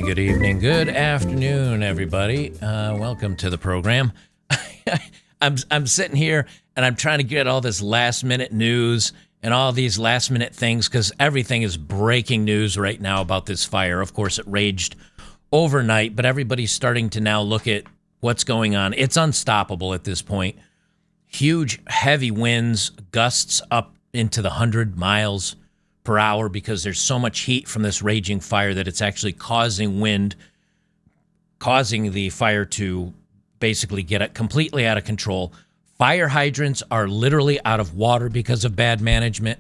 morning, good evening, good afternoon, everybody. Welcome to the program. I'm sitting here and I'm trying to get all this last minute news and all these last minute things because everything is breaking news right now about this fire. Of course, it raged overnight, but everybody's starting to now look at what's going on. It's unstoppable at this point. Huge, heavy winds, gusts up into the 100 miles per hour because there's so much heat from this raging fire that it's actually causing the fire to basically get it completely out of control. Fire hydrants are literally out of water because of bad management.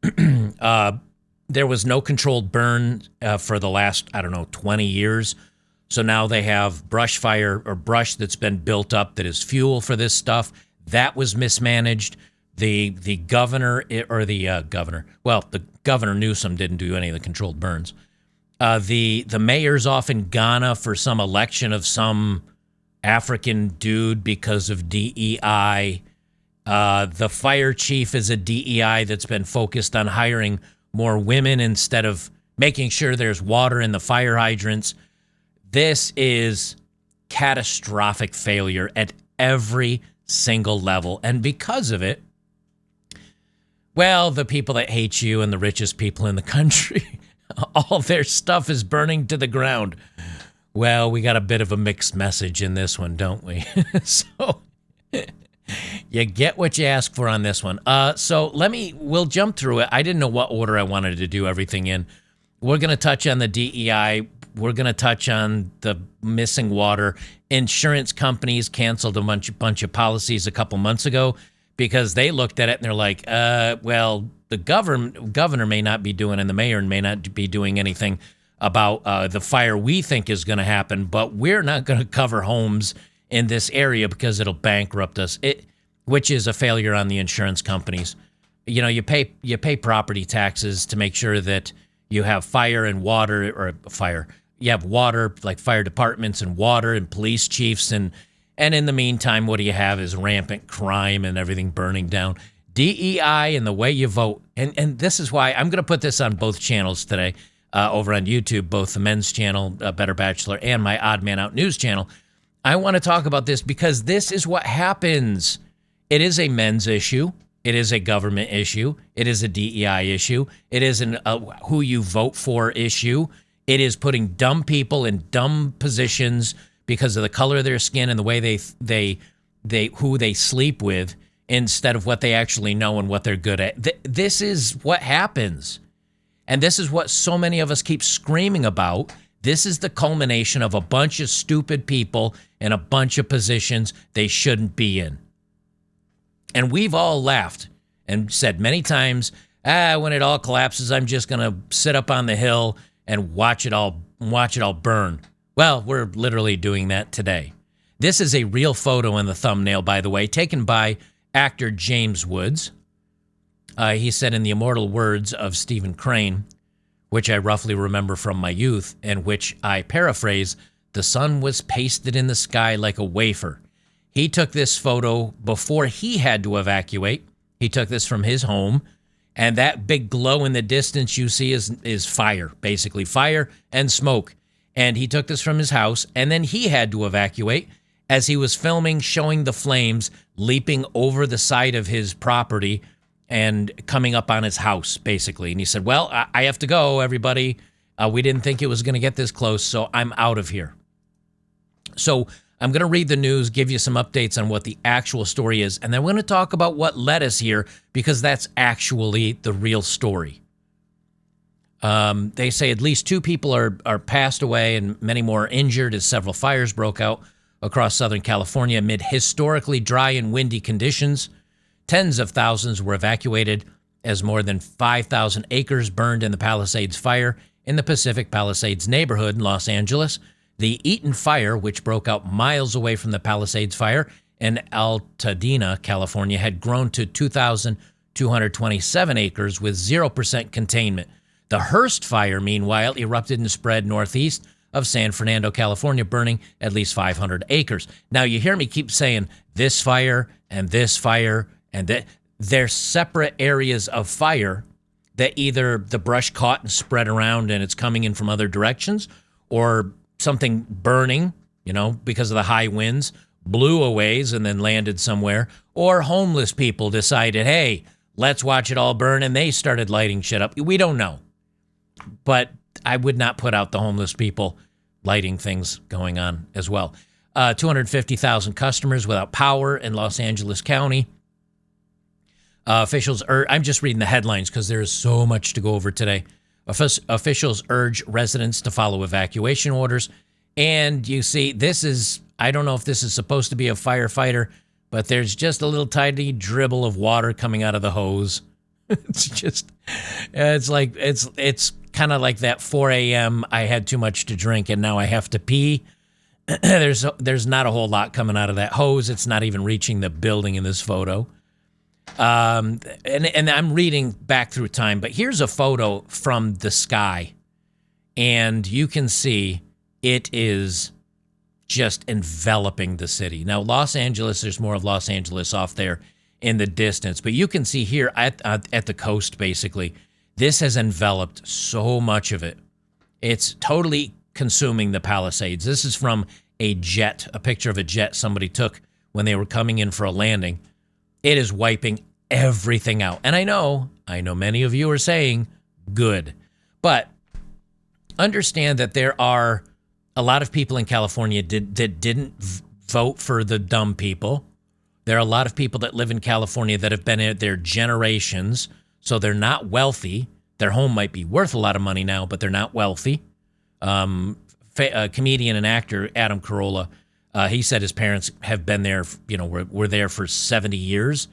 There was no controlled burn for the last, 20 years. So now they have brush fire or brush that's been built up that is fuel for this stuff. That was mismanaged. The governor Newsom didn't do any of the controlled burns. The mayor's off in Ghana for some election of some African dude because of DEI. The fire chief is a DEI that's been focused on hiring more women instead of making sure there's water in the fire hydrants. This is catastrophic failure at every single level. And because of it, well, the people that hate you and the richest people in the country, all their stuff is burning to the ground. Well, we got a bit of a mixed message in this one, don't we? So you get what you ask for on this one. So we'll jump through it. I didn't know what order I wanted to do everything in. We're going to touch on the DEI. We're going to touch on the missing water. Insurance companies canceled a bunch of policies a couple months ago because they looked at it and they're like, well, the governor may not be doing and the mayor may not be doing anything about the fire we think is going to happen, but we're not going to cover homes in this area because it'll bankrupt us, which is a failure on the insurance companies. You know, you pay property taxes to make sure that you have fire and water, or fire. You have water, like fire departments and water and police chiefs. And in the meantime, what do you have is rampant crime and everything burning down. DEI and the way you vote. And this is why I'm going to put this on both channels today, over on YouTube, both the men's channel, Better Bachelor, and my Odd Man Out News channel. I want to talk about this because this is what happens. It is a men's issue. It is a government issue. It is a DEI issue. It is who you vote for issue. It is putting dumb people in dumb positions because of the color of their skin and the way they who they sleep with instead of what they actually know and what they're good at. This is what happens. And this is what so many of us keep screaming about. This is the culmination of a bunch of stupid people in a bunch of positions they shouldn't be in. And we've all laughed and said many times, when it all collapses, I'm just going to sit up on the hill and watch it all burn. Well, we're literally doing that today. This is a real photo in the thumbnail, by the way, taken by actor James Woods. He said in the immortal words of Stephen Crane, which I roughly remember from my youth, and which I paraphrase, the sun was pasted in the sky like a wafer. He took this photo before he had to evacuate. He took this from his home, and that big glow in the distance you see is fire, basically fire and smoke. And he took this from his house, and then he had to evacuate as he was filming, showing the flames leaping over the side of his property and coming up on his house, basically. And he said, well, I have to go, everybody. We didn't think it was going to get this close, so I'm out of here. So I'm going to read the news, give you some updates on what the actual story is, and then we're going to talk about what led us here, because that's actually the real story. They say at least 2 people are passed away and many more are injured as several fires broke out across Southern California amid historically dry and windy conditions. Tens of thousands were evacuated as more than 5,000 acres burned in the Palisades fire in the Pacific Palisades neighborhood in Los Angeles. The Eaton Fire, which broke out miles away from the Palisades fire in Altadena, California, had grown to 2,227 acres with 0% containment. The Hearst Fire, meanwhile, erupted and spread northeast of San Fernando, California, burning at least 500 acres. Now, you hear me keep saying this fire and this fire, and that they're separate areas of fire that either the brush caught and spread around and it's coming in from other directions, or something burning, because of the high winds, blew a ways and then landed somewhere, or homeless people decided, hey, let's watch it all burn, and they started lighting shit up. We don't know. But I would not put out the homeless people lighting things going on as well. 250,000 customers without power in Los Angeles County. Officials I'm just reading the headlines because there is so much to go over today. Officials urge residents to follow evacuation orders. And you see, I don't know if this is supposed to be a firefighter, but there's just a little tiny dribble of water coming out of the hose. It's kind of like that 4 a.m. I had too much to drink and now I have to pee. There's not a whole lot coming out of that hose. It's not even reaching the building in this photo. And I'm reading back through time, but here's a photo from the sky, and you can see it is just enveloping the city. Now, Los Angeles, there's more of Los Angeles off there in the distance, but you can see here at the coast, basically, this has enveloped so much of it. It's totally consuming the Palisades. This is from a picture of a jet somebody took when they were coming in for a landing. It is wiping everything out. And I know many of you are saying, good. But understand that there are a lot of people in California that didn't vote for the dumb people. There are a lot of people that live in California that have been there generations, so they're not wealthy. Their home might be worth a lot of money now, but they're not wealthy. Comedian and actor Adam Carolla, he said his parents have been there, were there for 70 years,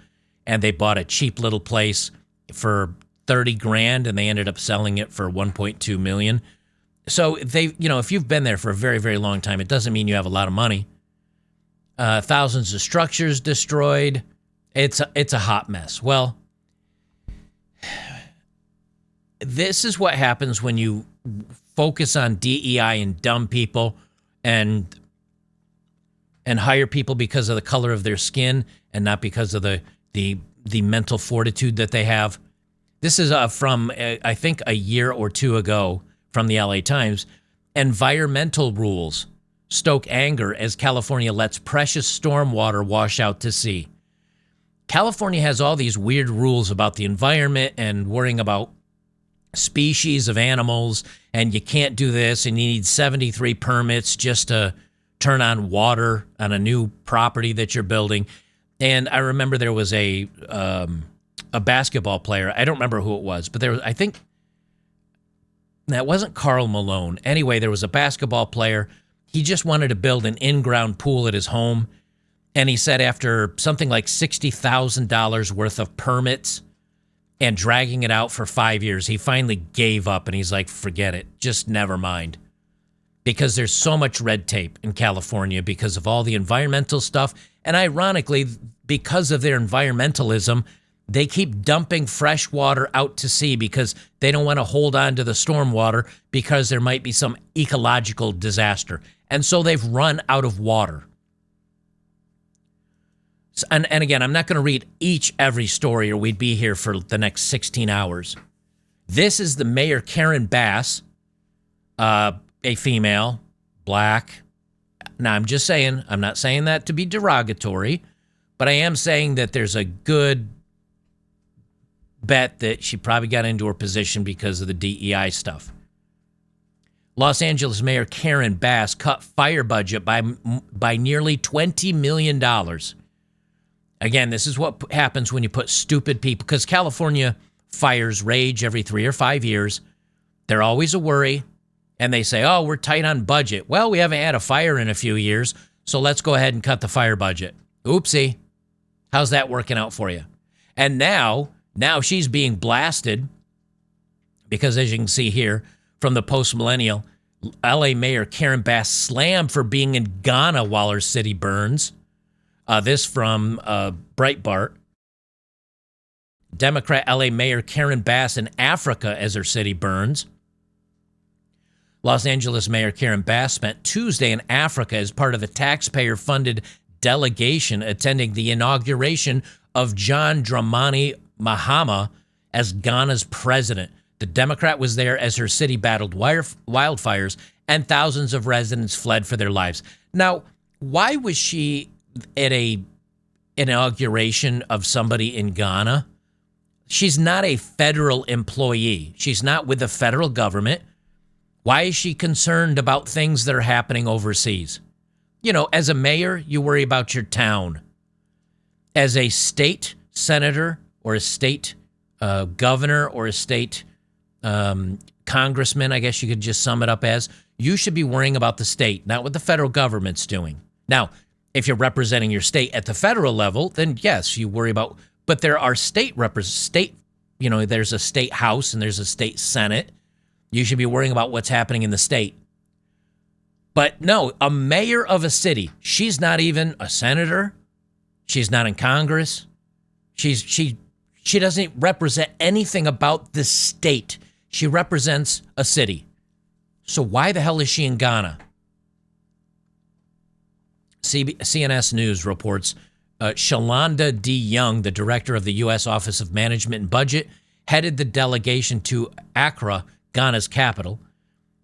and they bought a cheap little place for $30,000, and they ended up selling it for $1.2 million. So if you've been there for a very, very long time, it doesn't mean you have a lot of money. Thousands of structures destroyed. It's a hot mess. Well, this is what happens when you focus on DEI and dumb people and hire people because of the color of their skin and not because of the mental fortitude that they have. This is from, I think, a year or two ago from the LA Times. Environmental rules stoke anger as California lets precious stormwater wash out to sea. California has all these weird rules about the environment and worrying about species of animals, and you can't do this, and you need 73 permits just to turn on water on a new property that you're building. And I remember there was a basketball player. I don't remember who it was, but I think that wasn't Karl Malone. Anyway, there was a basketball player. He just wanted to build an in-ground pool at his home. And he said after something like $60,000 worth of permits and dragging it out for 5 years, he finally gave up and he's like, forget it. Just never mind. Because there's so much red tape in California because of all the environmental stuff. And ironically, because of their environmentalism, they keep dumping fresh water out to sea because they don't want to hold on to the storm water because there might be some ecological disaster. And so they've run out of water. And again, I'm not going to read every story or we'd be here for the next 16 hours. This is the Mayor Karen Bass, a female, black. Now, I'm just saying, I'm not saying that to be derogatory, but I am saying that there's a good bet that she probably got into her position because of the DEI stuff. Los Angeles Mayor Karen Bass cut fire budget by nearly $20 million. Again, this is what happens when you put stupid people, because California fires rage every 3 or 5 years. They're always a worry, and they say, oh, we're tight on budget. Well, we haven't had a fire in a few years, so let's go ahead and cut the fire budget. Oopsie. How's that working out for you? And now she's being blasted because, as you can see here, from the post-millennial, LA Mayor Karen Bass slammed for being in Ghana while her city burns. This from Breitbart. Democrat LA Mayor Karen Bass in Africa as her city burns. Los Angeles Mayor Karen Bass spent Tuesday in Africa as part of a taxpayer-funded delegation attending the inauguration of John Dramani Mahama as Ghana's president. The Democrat was there as her city battled wildfires and thousands of residents fled for their lives. Now, why was she at a inauguration of somebody in Ghana? She's not a federal employee. She's not with the federal government. Why is she concerned about things that are happening overseas? You know, as a mayor, you worry about your town. As a state senator or a state governor or a state congressman, I guess you could just sum it up as, you should be worrying about the state, not what the federal government's doing. Now, if you're representing your state at the federal level, then yes, you worry about, but there are there's a state house and there's a state senate. You should be worrying about what's happening in the state. But no, a mayor of a city, she's not even a senator. She's not in Congress. She doesn't represent anything about the state. She represents a city. So why the hell is she in Ghana? CNS News reports Shalonda D. Young, the director of the U.S. Office of Management and Budget, headed the delegation to Accra, Ghana's capital.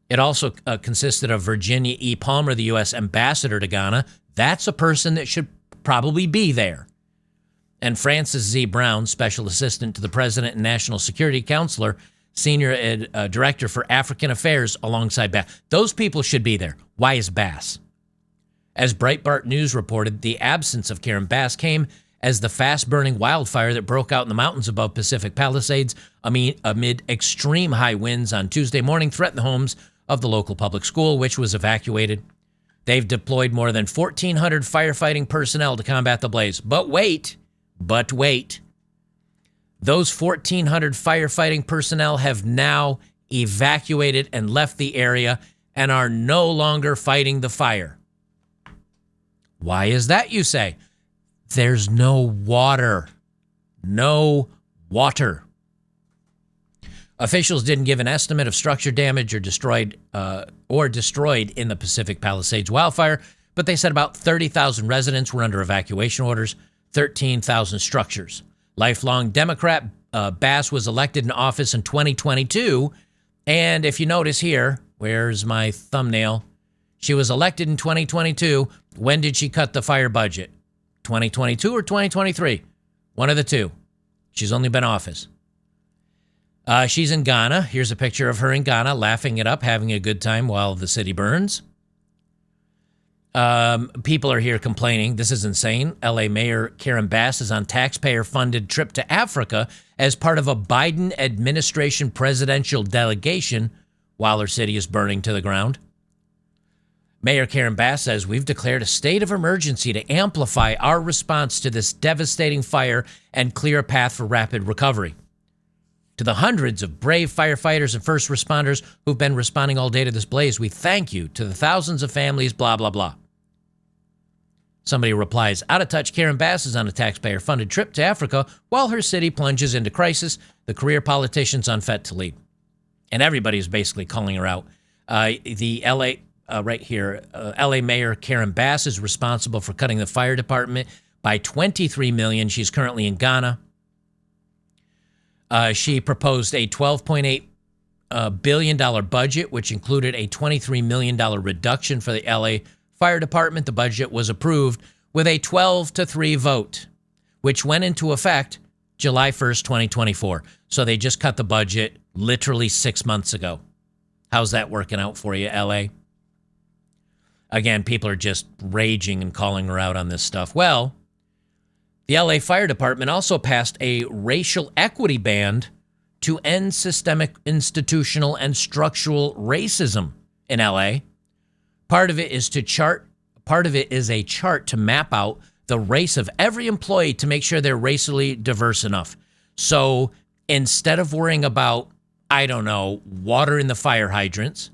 It also consisted of Virginia E. Palmer, the U.S. ambassador to Ghana. That's a person that should probably be there. And Francis Z. Brown, special assistant to the president and national security counselor, senior director for African affairs alongside Bass. Those people should be there. Why is Bass? As Breitbart News reported, the absence of Karen Bass came as the fast-burning wildfire that broke out in the mountains above Pacific Palisades amid extreme high winds on Tuesday morning threatened the homes of the local public school, which was evacuated. They've deployed more than 1,400 firefighting personnel to combat the blaze. But wait. Those 1,400 firefighting personnel have now evacuated and left the area and are no longer fighting the fire. Why is that, you say? There's no water. No water. Officials didn't give an estimate of structure damage or destroyed in the Pacific Palisades wildfire, but they said about 30,000 residents were under evacuation orders, 13,000 structures. Lifelong Democrat Bass was elected in office in 2022, and if you notice here, where's my thumbnail? She was elected in 2022. When did she cut the fire budget? 2022 or 2023? One of the two. She's only been in office. She's in Ghana. Here's a picture of her in Ghana, laughing it up, having a good time while the city burns. People are here complaining. This is insane. LA Mayor Karen Bass is on taxpayer-funded trip to Africa as part of a Biden administration presidential delegation while her city is burning to the ground. Mayor Karen Bass says, we've declared a state of emergency to amplify our response to this devastating fire and clear a path for rapid recovery. To the hundreds of brave firefighters and first responders who've been responding all day to this blaze, we thank you. To the thousands of families, blah, blah, blah. Somebody replies, out of touch, Karen Bass is on a taxpayer-funded trip to Africa while her city plunges into crisis. The career politician's unfit to lead. And everybody's basically calling her out. Right here, LA Mayor Karen Bass is responsible for cutting the fire department by $23 million. She's currently in Ghana. She proposed a $12.8 billion budget, which included a $23 million reduction for the LA Fire Department. The budget was approved with a 12-3 vote, which went into effect July 1st, 2024. So they just cut the budget literally 6 months ago. How's that working out for you, LA? Again, people are just raging and calling her out on this stuff. Well, the LA Fire Department also passed a racial equity band to end systemic, institutional, and structural racism in LA. Part of it is a chart to map out the race of every employee to make sure they're racially diverse enough. So instead of worrying about, water in the fire hydrants,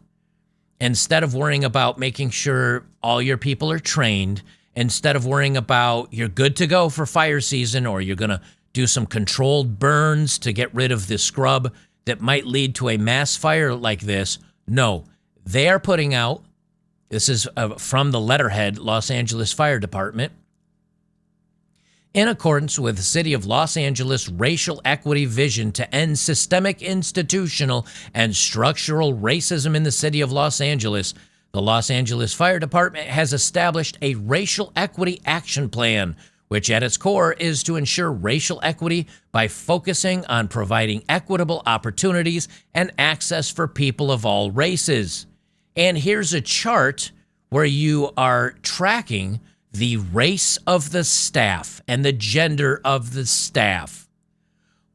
instead of worrying about making sure all your people are trained, instead of worrying about you're good to go for fire season or you're going to do some controlled burns to get rid of the scrub that might lead to a mass fire like this, no, they are putting out, this is from the letterhead, Los Angeles Fire Department, In accordance with the City of Los Angeles racial equity vision to end systemic, institutional, and structural racism in the City of Los Angeles, the Los Angeles Fire Department has established a racial equity action plan, which at its core is to ensure racial equity by focusing on providing equitable opportunities and access for people of all races. And here's a chart where you are tracking the race of the staff and the gender of the staff.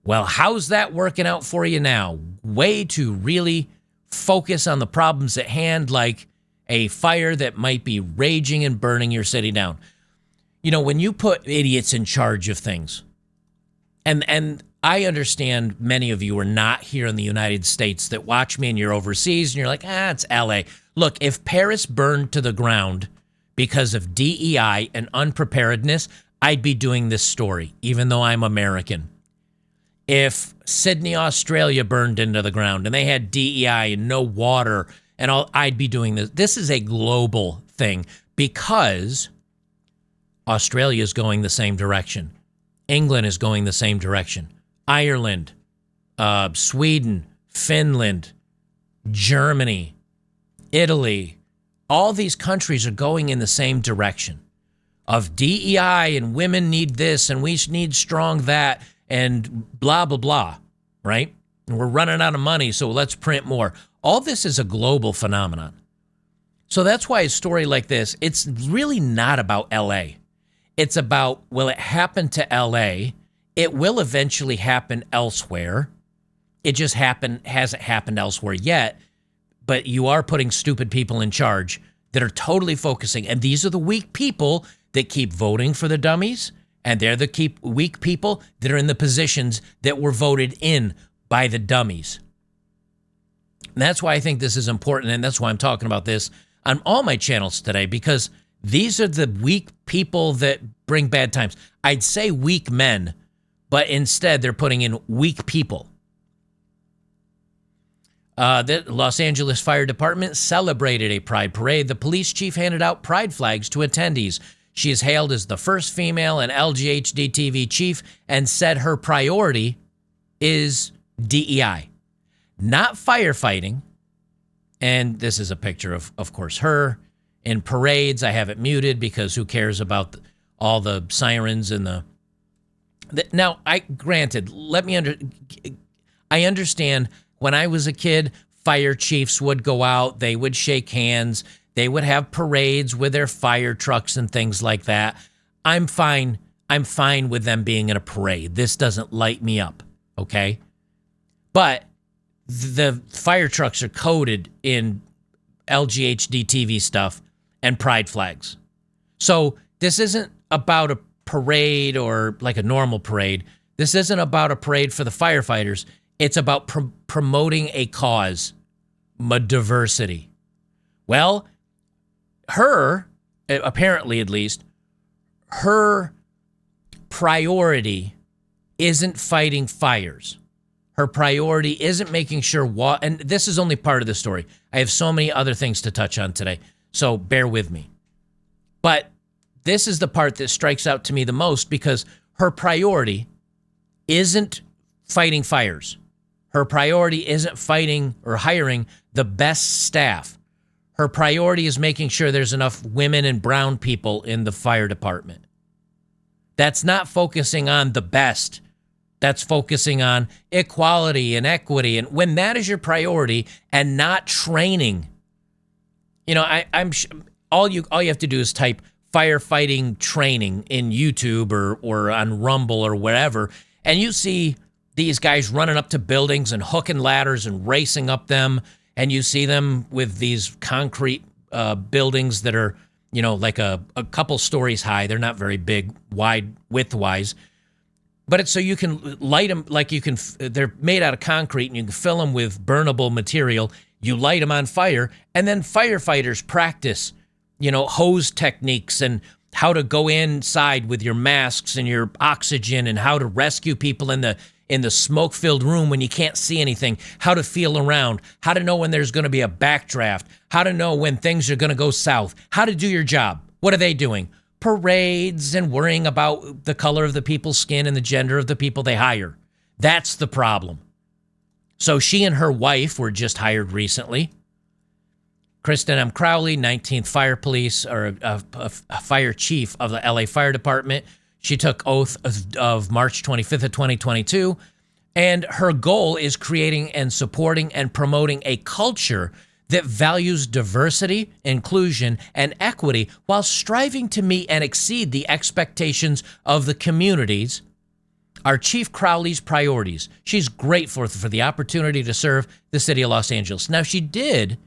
Well, how's that working out for you now? Way to really focus on the problems at hand, like a fire that might be raging and burning your city down. You know, when you put idiots in charge of things, and I understand many of you are not here in the United States that watch me and you're overseas and you're like, it's LA. Look, if Paris burned to the ground because of DEI and unpreparedness, I'd be doing this story, even though I'm American. If Sydney, Australia burned into the ground and they had DEI and no water and all, I'd be doing this. This is a global thing because Australia is going the same direction. England is going the same direction. Ireland, Sweden, Finland, Germany, Italy, all these countries are going in the same direction of DEI and women need this and we need strong that and blah, blah, blah, right? And we're running out of money, so let's print more. All this is a global phenomenon. So that's why a story like this, it's really not about LA. It's about, well, it happened to LA. It will eventually happen elsewhere. It just hasn't happened elsewhere yet. But you are putting stupid people in charge that are totally focusing. And these are the weak people that keep voting for the dummies. And they're the weak people that are in the positions that were voted in by the dummies. And that's why I think this is important. And that's why I'm talking about this on all my channels today, because these are the weak people that bring bad times. I'd say weak men, but instead they're putting in weak people. The Los Angeles Fire Department celebrated a pride parade. The police chief handed out pride flags to attendees. She is hailed as the first female and LGHD TV chief and said her priority is DEI, not firefighting. And this is a picture of course, her in parades. I have it muted because who cares about all the sirens and the now, I understand when I was a kid, fire chiefs would go out, they would shake hands, they would have parades with their fire trucks and things like that. I'm fine with them being in a parade. This doesn't light me up, okay? But the fire trucks are coated in LGHD TV stuff and pride flags. So this isn't about a parade or like a normal parade. This isn't about a parade for the firefighters. It's about promoting a cause, diversity. Well, apparently at least, her priority isn't fighting fires. Her priority isn't making sure and this is only part of the story. I have so many other things to touch on today, so bear with me. But this is the part that strikes out to me the most because her priority isn't fighting fires. Her priority isn't fighting or hiring the best staff. Her priority is making sure there's enough women and brown people in the fire department. That's not focusing on the best. That's focusing on equality and equity. And when that is your priority and not training, you know, all you have to do is type firefighting training in YouTube or on Rumble or wherever, and you see these guys running up to buildings and hooking ladders and racing up them, and you see them with these concrete buildings that are, you know, like a couple stories high. They're not very big, wide, width-wise, but it's so you can light them, like you can, they're made out of concrete and you can fill them with burnable material. You light them on fire, and then firefighters practice, you know, hose techniques and how to go inside with your masks and your oxygen and how to rescue people in the smoke-filled room when you can't see anything, how to feel around, how to know when there's going to be a backdraft, how to know when things are going to go south, how to do your job. What are they doing? parades and worrying about the color of the people's skin and the gender of the people they hire. That's the problem. So she and her wife were just hired recently. Kristen M. Crowley, 19th Fire Police, or a fire chief of the LA Fire Department. She took oath of March 25th of 2022. And her goal is creating and supporting and promoting a culture that values diversity, inclusion, and equity while striving to meet and exceed the expectations of the communities are Chief Crowley's priorities. She's grateful for the opportunity to serve the city of Los Angeles. Now, she did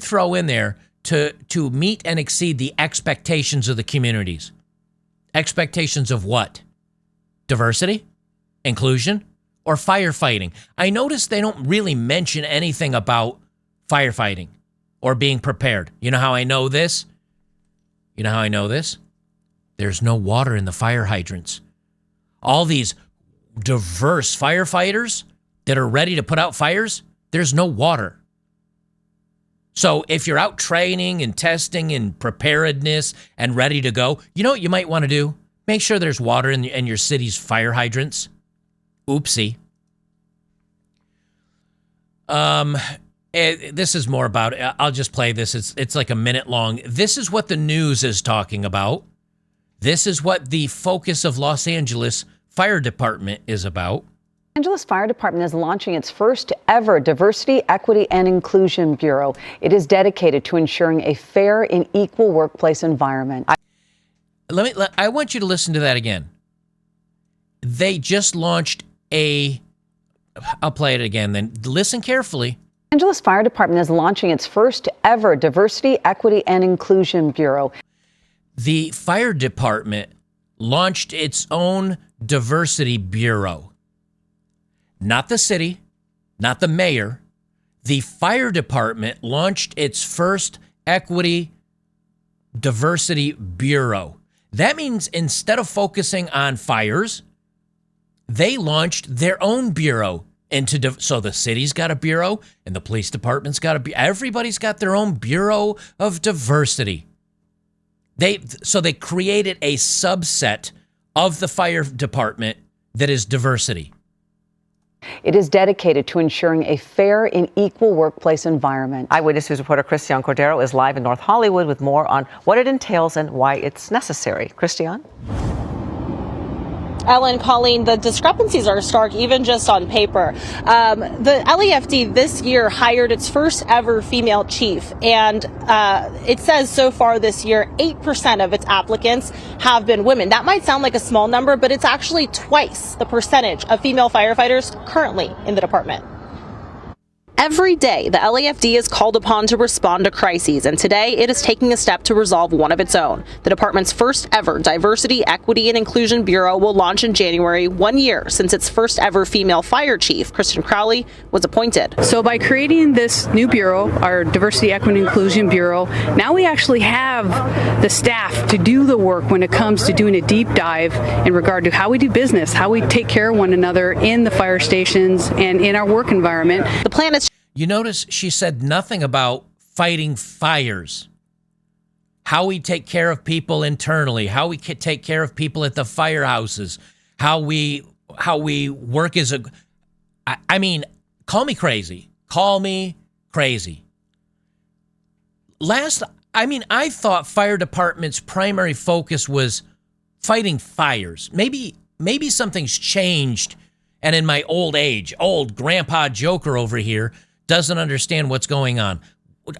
throw in there to meet and exceed the expectations of the communities. Expectations of what? Diversity, inclusion, or firefighting? I noticed they don't really mention anything about firefighting or being prepared. You know how I know this? There's no water in the fire hydrants. All these diverse firefighters that are ready to put out fires, there's no water. So if you're out training and testing and preparedness and ready to go, you know what you might want to do? Make sure there's water in your city's fire hydrants. Oopsie. This is more about, I'll just play this. It's like a minute long. This is what the news is talking about. This is what the focus of Los Angeles Fire Department is about. Los Angeles Fire Department is launching its first ever Diversity, Equity, and Inclusion Bureau. It is dedicated to ensuring a fair and equal workplace environment. I want you to listen to that again. They just launched I'll play it again then. Listen carefully. Los Angeles Fire Department is launching its first ever Diversity, Equity, and Inclusion Bureau. The fire department launched its own diversity bureau. Not the city, not the mayor. The fire department launched its first equity diversity bureau. That means instead of focusing on fires, they launched their own bureau so the city's got a bureau and the police department's got a bureau. Everybody's got their own bureau of diversity. They created a subset of the fire department that is diversity. It is dedicated to ensuring a fair and equal workplace environment. Eyewitness News reporter Christian Cordero is live in North Hollywood with more on what it entails and why it's necessary. Christian? Ellen, Colleen, the discrepancies are stark, even just on paper. The LAFD this year hired its first ever female chief, and it says so far this year, 8% of its applicants have been women. That might sound like a small number, but it's actually twice the percentage of female firefighters currently in the department. Every day, the LAFD is called upon to respond to crises, and today it is taking a step to resolve one of its own. The department's first ever Diversity, Equity, and Inclusion Bureau will launch in January, 1 year since its first ever female fire chief, Kristen Crowley, was appointed. So by creating this new bureau, our Diversity, Equity, and Inclusion Bureau, now we actually have the staff to do the work when it comes to doing a deep dive in regard to how we do business, how we take care of one another in the fire stations and in our work environment. The plan is. You notice she said nothing about fighting fires, how we take care of people internally, how we take care of people at the firehouses, how we work as I mean, call me crazy. Call me crazy. I thought fire department's primary focus was fighting fires. Maybe something's changed, and in my old age, old Grandpa Joker over here doesn't understand what's going on.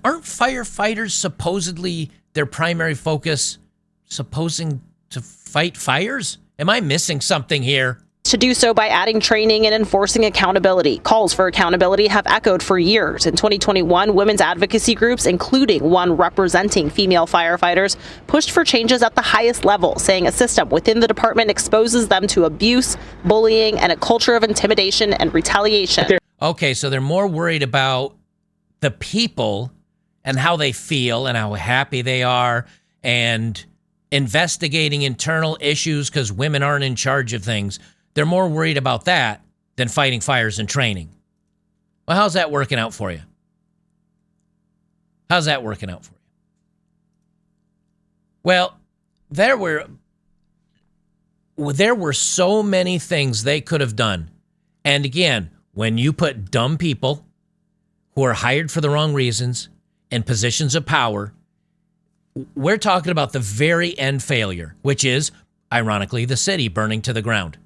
Aren't firefighters supposedly their primary focus supposing to fight fires? Am I missing something here? To do so by adding training and enforcing accountability. Calls for accountability have echoed for years. In 2021, women's advocacy groups, including one representing female firefighters, pushed for changes at the highest level, saying a system within the department exposes them to abuse, bullying, and a culture of intimidation and retaliation. Okay, so they're more worried about the people and how they feel and how happy they are and investigating internal issues because women aren't in charge of things. They're more worried about that than fighting fires and training. Well, how's that working out for you? How's that working out for you? Well, there were so many things they could have done. And again, when you put dumb people who are hired for the wrong reasons in positions of power, we're talking about the very end failure, which is, ironically, the city burning to the ground.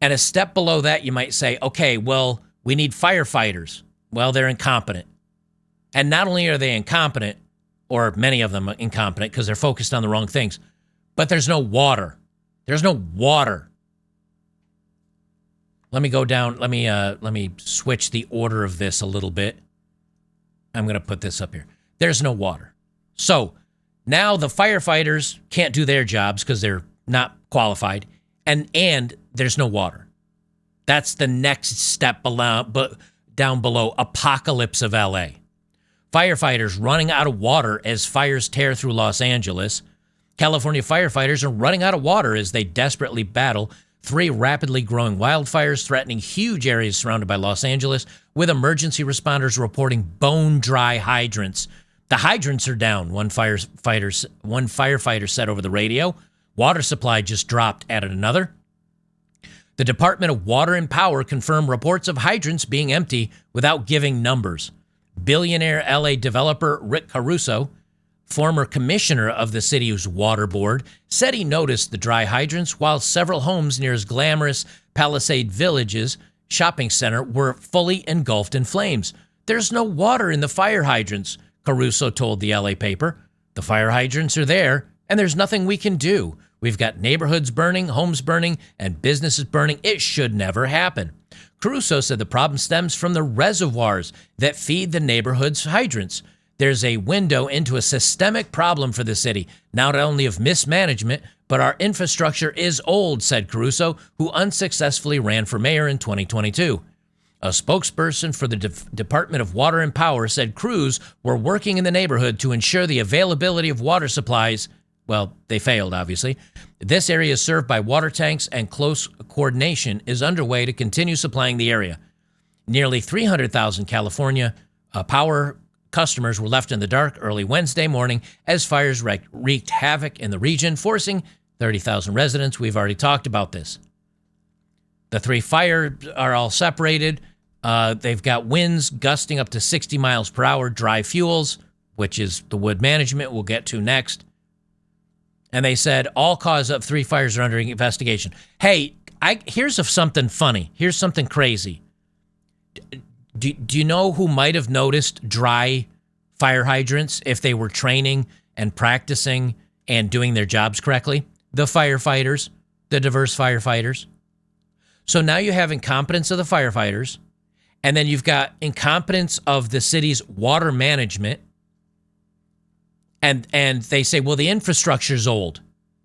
And a step below that, you might say, okay, well, we need firefighters. Well, they're incompetent. And not only are they incompetent, or many of them are incompetent because they're focused on the wrong things, but there's no water. There's no water. Let me go down. Let me switch the order of this a little bit. I'm going to put this up here. There's no water. So now the firefighters can't do their jobs because they're not qualified, and there's no water. That's the next step below, but down below, apocalypse of LA. Firefighters running out of water as fires tear through Los Angeles. California firefighters are running out of water as they desperately battle 3 rapidly growing wildfires threatening huge areas surrounded by Los Angeles, with emergency responders reporting bone-dry hydrants. The hydrants are down, one firefighter said over the radio. Water supply just dropped, added another. The Department of Water and Power confirmed reports of hydrants being empty without giving numbers. Billionaire LA developer Rick Caruso, former commissioner of the city's water board, said he noticed the dry hydrants while several homes near his glamorous Palisade Villages shopping center were fully engulfed in flames. There's no water in the fire hydrants, Caruso told the LA paper. The fire hydrants are there, and there's nothing we can do. We've got neighborhoods burning, homes burning, and businesses burning. It should never happen. Caruso said the problem stems from the reservoirs that feed the neighborhood's hydrants. There's a window into a systemic problem for the city, not only of mismanagement, but our infrastructure is old, said Caruso, who unsuccessfully ran for mayor in 2022. A spokesperson for the Department of Water and Power said crews were working in the neighborhood to ensure the availability of water supplies. Well, they failed, obviously. This area is served by water tanks, and close coordination is underway to continue supplying the area. Nearly 300,000 California power customers were left in the dark early Wednesday morning as fires wreaked havoc in the region, forcing 30,000 residents. We've already talked about this. The 3 fires are all separated. They've got winds gusting up to 60 miles per hour, dry fuels, which is the wood management we'll get to next. And they said all cause of 3 fires are under investigation. Hey, here's something funny. Here's something crazy. Do you know who might have noticed dry fire hydrants if they were training and practicing and doing their jobs correctly? The firefighters, the diverse firefighters. So now you have incompetence of the firefighters, and then you've got incompetence of the city's water management. And they say, well, the infrastructure's old.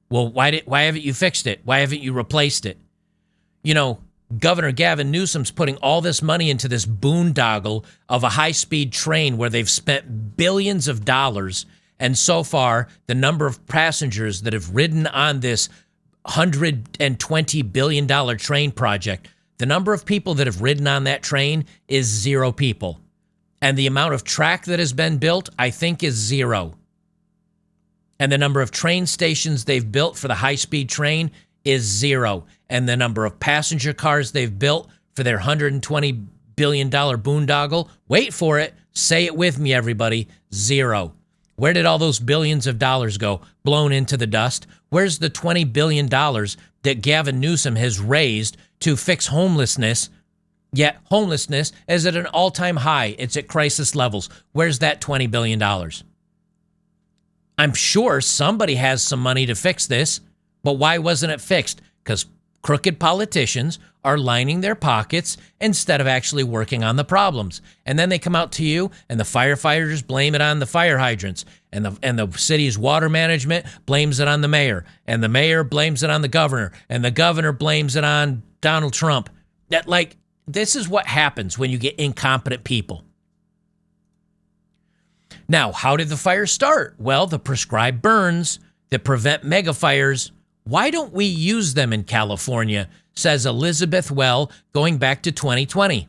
Well, why haven't you fixed it? Why haven't you replaced it? You know, Governor Gavin Newsom's putting all this money into this boondoggle of a high-speed train where they've spent billions of dollars. And so far, the number of passengers that have ridden on this $120 billion train project, the number of people that have ridden on that train is 0 people. And the amount of track that has been built, I think, is 0. And the number of train stations they've built for the high-speed train is 0. And the number of passenger cars they've built for their $120 billion boondoggle, wait for it, say it with me, everybody, 0. Where did all those billions of dollars go? Blown into the dust? Where's the $20 billion that Gavin Newsom has raised to fix homelessness? Yet homelessness is at an all-time high. It's at crisis levels. Where's that $20 billion? I'm sure somebody has some money to fix this, but why wasn't it fixed? Because crooked politicians are lining their pockets instead of actually working on the problems. And then they come out to you, and the firefighters blame it on the fire hydrants, and the city's water management blames it on the mayor, and the mayor blames it on the governor, and the governor blames it on Donald Trump. This is what happens when you get incompetent people. Now, how did the fire start? Well, the prescribed burns that prevent mega fires. Why don't we use them in California, says Elizabeth Well, going back to 2020.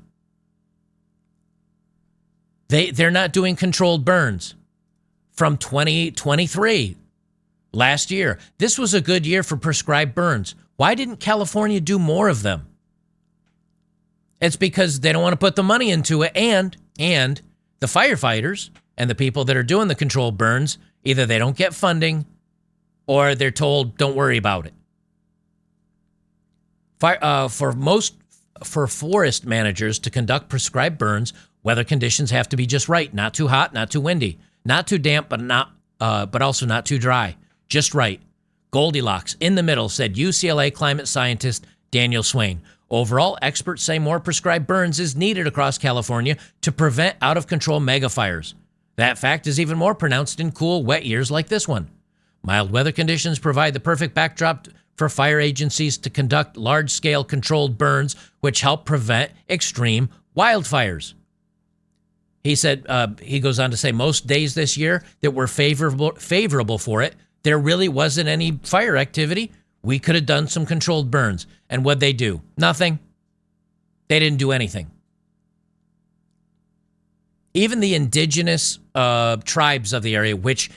They're not doing controlled burns from 2023. last year. This was a good year for prescribed burns. Why didn't California do more of them? It's because they don't want to put the money into it, and the firefighters and the people that are doing the controlled burns, either they don't get funding or they're told, don't worry about it. For forest managers to conduct prescribed burns, weather conditions have to be just right. Not too hot, not too windy, not too damp, but also not too dry. Just right. Goldilocks, in the middle, said UCLA climate scientist Daniel Swain. Overall, experts say more prescribed burns is needed across California to prevent out-of-control megafires. That fact is even more pronounced in cool, wet years like this one. Mild weather conditions provide the perfect backdrop for fire agencies to conduct large-scale controlled burns, which help prevent extreme wildfires. He said, he goes on to say, most days this year that were favorable for it, there really wasn't any fire activity. We could have done some controlled burns. And what'd they do? Nothing. They didn't do anything. Even the indigenous tribes of the area, which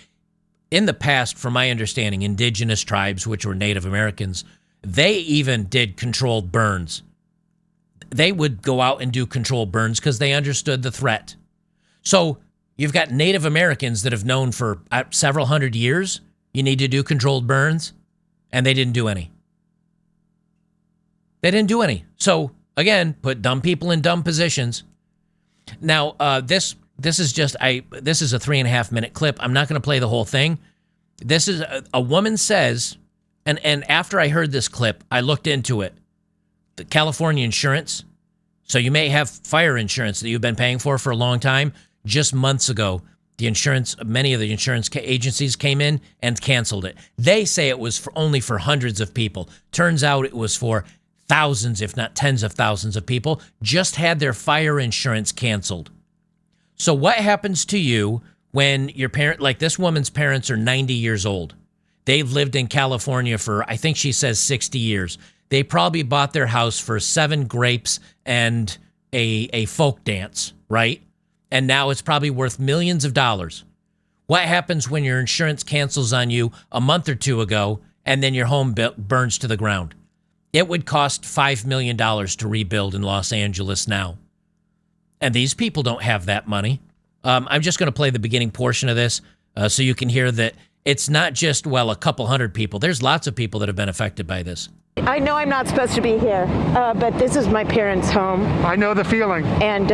in the past, from my understanding, indigenous tribes, which were Native Americans, they even did controlled burns. They would go out and do controlled burns because they understood the threat. So you've got Native Americans that have known for several hundred years, you need to do controlled burns, and they didn't do any. They didn't do any. So again, put dumb people in dumb positions. Now, this is just this is a 3.5 minute clip. I'm not going to play the whole thing. This is a woman says, and after I heard this clip, I looked into it. The California insurance. So you may have fire insurance that you've been paying for a long time. Just months ago, many of the insurance agencies came in and canceled it. They say it was only for hundreds of people. Turns out it was for thousands, if not tens of thousands of people, just had their fire insurance canceled. So what happens to you when your parent, like this woman's parents, are 90 years old? They've lived in California for, I think she says 60 years. They probably bought their house for 7 grapes and a folk dance, right? And now it's probably worth millions of dollars. What happens when your insurance cancels on you a month or two ago and then your home burns to the ground? It would cost $5 million to rebuild in Los Angeles now. And these people don't have that money. I'm just going to play the beginning portion of this so you can hear that it's not just, well, a couple hundred people. There's lots of people that have been affected by this. I know I'm not supposed to be here, but this is my parents' home. I know the feeling. And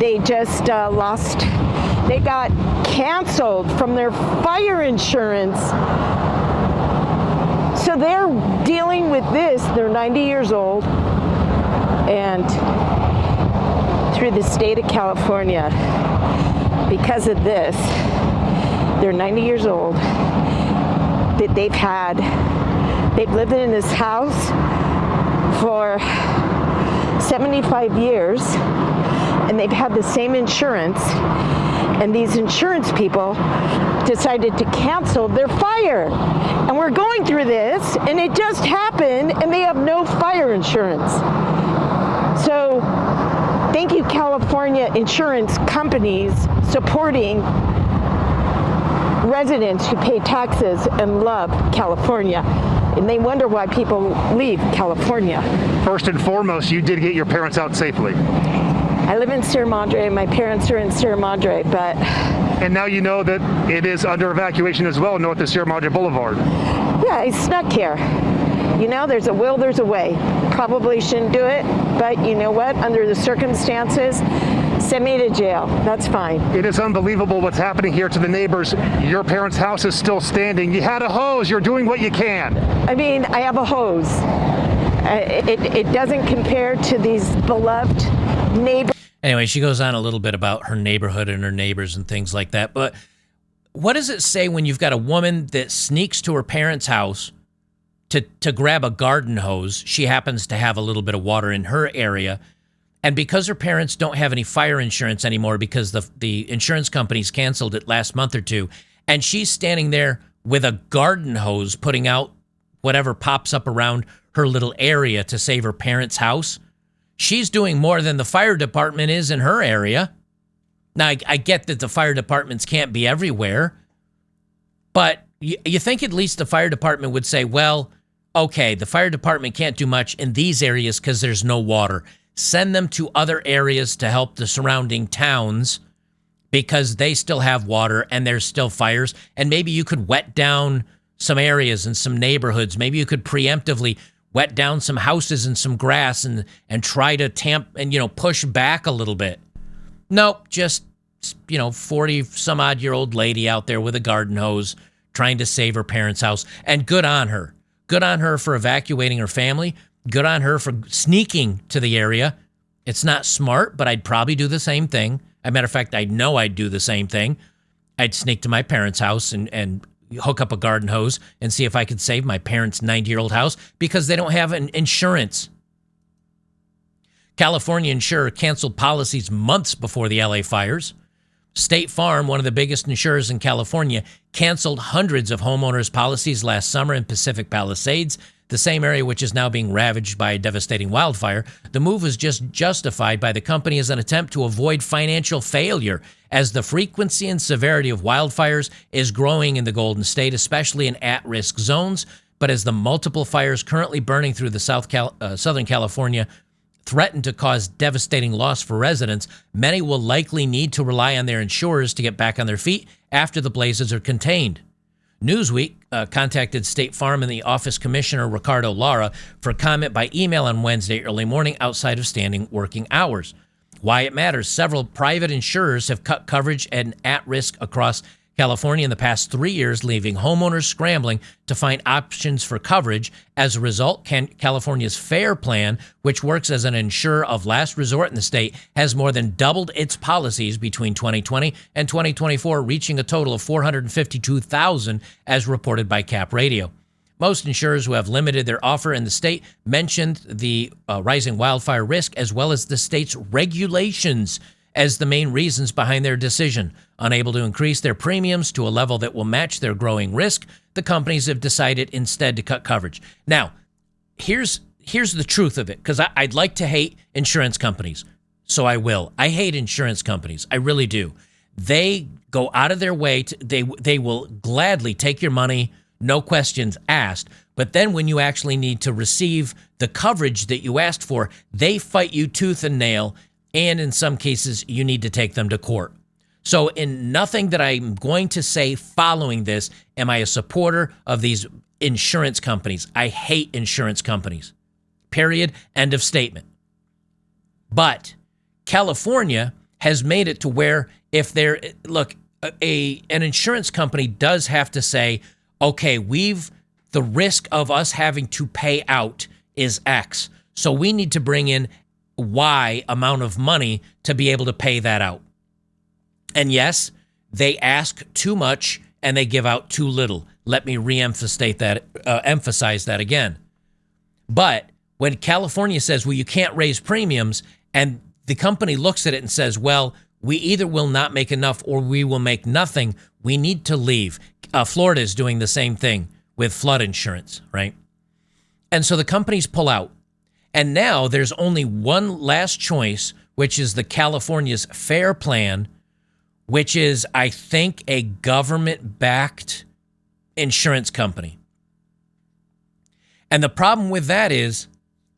they just they got canceled from their fire insurance. So they're dealing with this. They're 90 years old. And through the state of California, because of this, they're 90 years old, that they've lived in this house for 75 years, and they've had the same insurance, and these insurance people decided to cancel their fire. And we're going through this, and it just happened, and they have no fire insurance. So thank you, California insurance companies, supporting residents who pay taxes and love California. And they wonder why people leave California. First and foremost, you did get your parents out safely. I live in Sierra Madre. My parents are in Sierra Madre, but... And now you know that it is under evacuation as well, north of Sierra Madre Boulevard. Yeah, I snuck here. You know, there's a will, there's a way. Probably shouldn't do it, but you know what? Under the circumstances, send me to jail. That's fine. It is unbelievable what's happening here to the neighbors. Your parents' house is still standing. You had a hose. You're doing what you can. I mean, I have a hose. It doesn't compare to these beloved neighbors. Anyway, she goes on a little bit about her neighborhood and her neighbors and things like that. But what does it say when you've got a woman that sneaks to her parents' house to grab a garden hose? She happens to have a little bit of water in her area. And because her parents don't have any fire insurance anymore because the insurance companies canceled it last month or two, and she's standing there with a garden hose putting out whatever pops up around her little area to save her parents' house, she's doing more than the fire department is in her area. Now, I get that the fire departments can't be everywhere, but you think at least the fire department would say, well, okay, the fire department can't do much in these areas because there's no water. Send them to other areas to help the surrounding towns because they still have water and there's still fires. And maybe you could wet down some areas and some neighborhoods. Maybe you could preemptively wet down some houses and some grass and try to tamp and, push back a little bit. Nope, just, 40 some odd year old lady out there with a garden hose trying to save her parents' house. And good on her. Good on her for evacuating her family. Good on her for sneaking to the area. It's not smart, but I'd probably do the same thing. As a matter of fact, I know I'd do the same thing. I'd sneak to my parents' house and hook up a garden hose and see if I could save my parents' 90-year-old house because they don't have an insurance. California insurer canceled policies months before the LA fires. State Farm, one of the biggest insurers in California, canceled hundreds of homeowners' policies last summer in Pacific Palisades, the same area which is now being ravaged by a devastating wildfire. The move was just justified by the company as an attempt to avoid financial failure, as the frequency and severity of wildfires is growing in the Golden State, especially in at-risk zones. But as the multiple fires currently burning through the Southern California threaten to cause devastating loss for residents, many will likely need to rely on their insurers to get back on their feet after the blazes are contained. Newsweek contacted State Farm and the office commissioner, Ricardo Lara, for comment by email on Wednesday early morning outside of standing working hours. Why it matters: several private insurers have cut coverage and at risk across California in the past 3 years, leaving homeowners scrambling to find options for coverage. As a result, California's FAIR plan, which works as an insurer of last resort in the state, has more than doubled its policies between 2020 and 2024, reaching a total of 452,000, as reported by Cap Radio. Most insurers who have limited their offer in the state mentioned the rising wildfire risk as well as the state's regulations as the main reasons behind their decision. Unable to increase their premiums to a level that will match their growing risk, the companies have decided instead to cut coverage. Now, here's the truth of it, because I'd like to hate insurance companies, so I will. I hate insurance companies. I really do. They go out of their way they will gladly take your money, no questions asked. But then when you actually need to receive the coverage that you asked for, they fight you tooth and nail. And in some cases, you need to take them to court. So in nothing that I'm going to say following this, am I a supporter of these insurance companies. I hate insurance companies. Period. End of statement. But California has made it to where if an insurance company does have to say, okay, the risk of us having to pay out is X. So we need to bring in Y amount of money to be able to pay that out. And yes, they ask too much and they give out too little. Let me emphasize that again. But when California says, well, you can't raise premiums, and the company looks at it and says, well, we either will not make enough or we will make nothing, we need to leave. Florida is doing the same thing with flood insurance, right? And so the companies pull out. And now there's only one last choice, which is the California's FAIR plan, which is, I think, a government-backed insurance company. And the problem with that is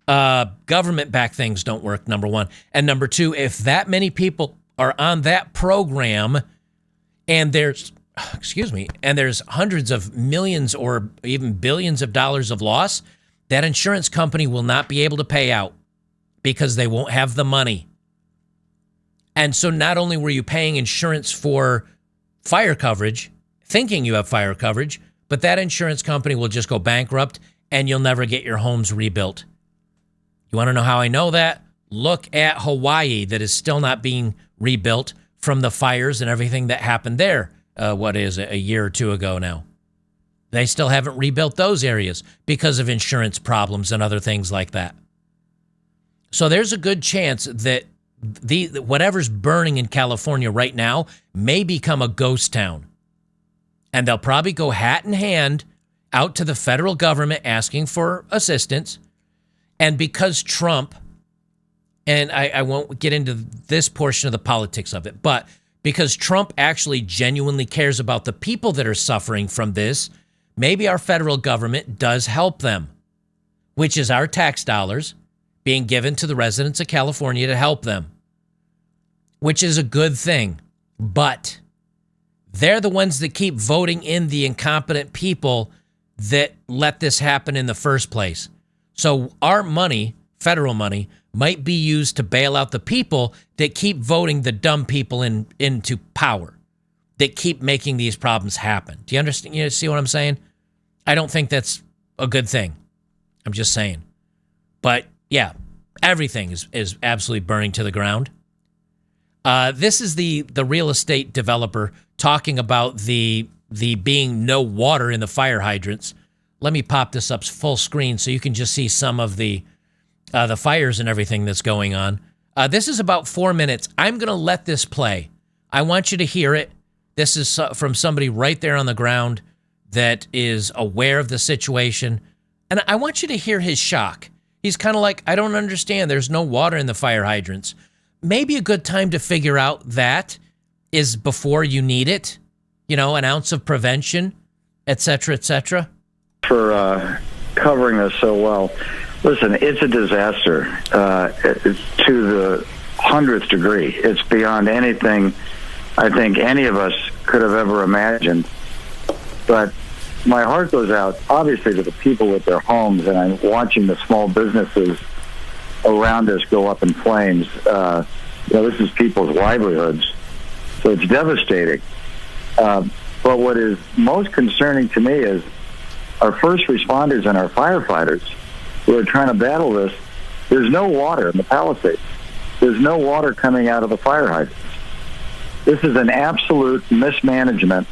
government-backed things don't work, number one. And number two, if that many people are on that program and there's hundreds of millions or even billions of dollars of loss, that insurance company will not be able to pay out because they won't have the money. And so not only were you paying insurance for fire coverage, thinking you have fire coverage, but that insurance company will just go bankrupt and you'll never get your homes rebuilt. You want to know how I know that? Look at Hawaii, that is still not being rebuilt from the fires and everything that happened there. A year or two ago now. They still haven't rebuilt those areas because of insurance problems and other things like that. So there's a good chance that whatever's burning in California right now may become a ghost town. And they'll probably go hat in hand out to the federal government asking for assistance. And because Trump, and I won't get into this portion of the politics of it, but because Trump actually genuinely cares about the people that are suffering from this, maybe our federal government does help them, which is our tax dollars being given to the residents of California to help them, which is a good thing. But they're the ones that keep voting in the incompetent people that let this happen in the first place. So our money, federal money, might be used to bail out the people that keep voting the dumb people into power, that keep making these problems happen. Do you understand? You see what I'm saying? I don't think that's a good thing. I'm just saying. But yeah, everything is absolutely burning to the ground. This is the real estate developer talking about the being no water in the fire hydrants. Let me pop this up full screen so you can just see some of the fires and everything that's going on. This is about 4 minutes. I'm going to let this play. I want you to hear it. This is from somebody right there on the ground that is aware of the situation. And I want you to hear his shock. He's kind of like, I don't understand. There's no water in the fire hydrants. Maybe a good time to figure out that is before you need it. You know, an ounce of prevention, et cetera, et cetera. For covering this so well. Listen, it's a disaster to the 100th degree. It's beyond anything I think any of us could have ever imagined. But my heart goes out, obviously, to the people with their homes, and I'm watching the small businesses around us go up in flames. This is people's livelihoods, so it's devastating. But what is most concerning to me is our first responders and our firefighters who are trying to battle this. There's no water in the Palisades. There's no water coming out of the fire hydrants. This is an absolute mismanagement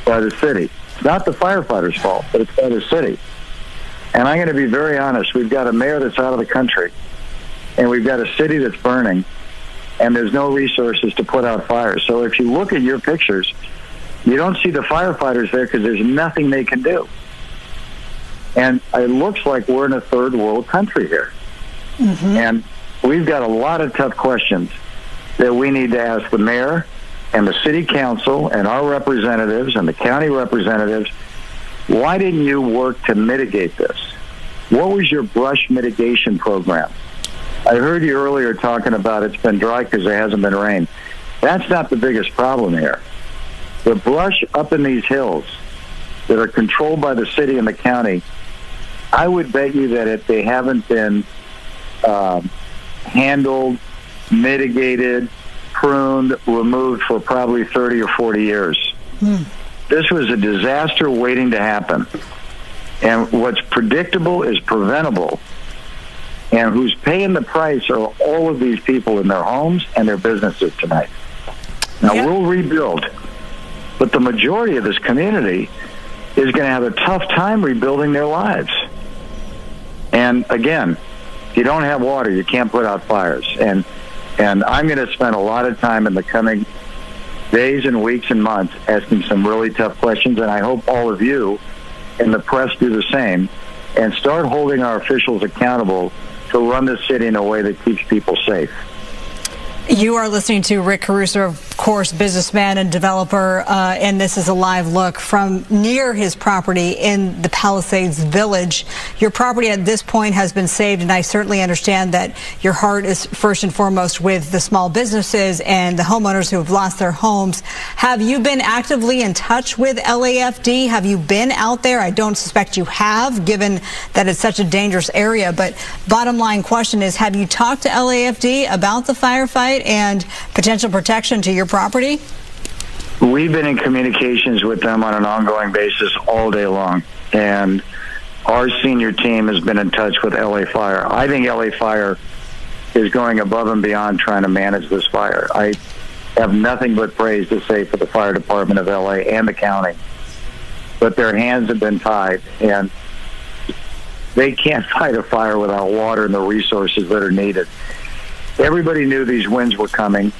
by the city. It's not the firefighters' fault, but it's by the city. And I'm going to be very honest. We've got a mayor that's out of the country, and we've got a city that's burning, and there's no resources to put out fires. So if you look at your pictures, you don't see the firefighters there because there's nothing they can do. And it looks like we're in a third world country here. Mm-hmm. And we've got a lot of tough questions that we need to ask the mayor and the city council and our representatives and the county representatives. Why didn't you work to mitigate this? What was your brush mitigation program? I heard you earlier talking about it's been dry because there hasn't been rain. That's not the biggest problem here. The brush up in these hills that are controlled by the city and the county, I would bet you that if they haven't been handled, mitigated, pruned, removed for probably 30 or 40 years. This was a disaster waiting to happen. And what's predictable is preventable. And who's paying the price are all of these people in their homes and their businesses tonight. Now, we'll rebuild. But the majority of this community is going to have a tough time rebuilding their lives. And again, if you don't have water, you can't put out fires. And I'm going to spend a lot of time in the coming days and weeks and months asking some really tough questions, and I hope all of you in the press do the same and start holding our officials accountable to run this city in a way that keeps people safe. You are listening to Rick Caruso, of course, businessman and developer, and this is a live look from near his property in the Palisades Village. Your property at this point has been saved, and I certainly understand that your heart is first and foremost with the small businesses and the homeowners who have lost their homes. Have you been actively in touch with LAFD? Have you been out there? I don't suspect you have, given that it's such a dangerous area, but bottom line question is, have you talked to LAFD about the firefight and potential protection to your property? We've been in communications with them on an ongoing basis all day long, and our senior team has been in touch with LA Fire. I think LA Fire is going above and beyond trying to manage this fire. I have nothing but praise to say for the fire department of LA and the county, but their hands have been tied, and they can't fight a fire without water and the resources that are needed. Everybody knew these winds were coming.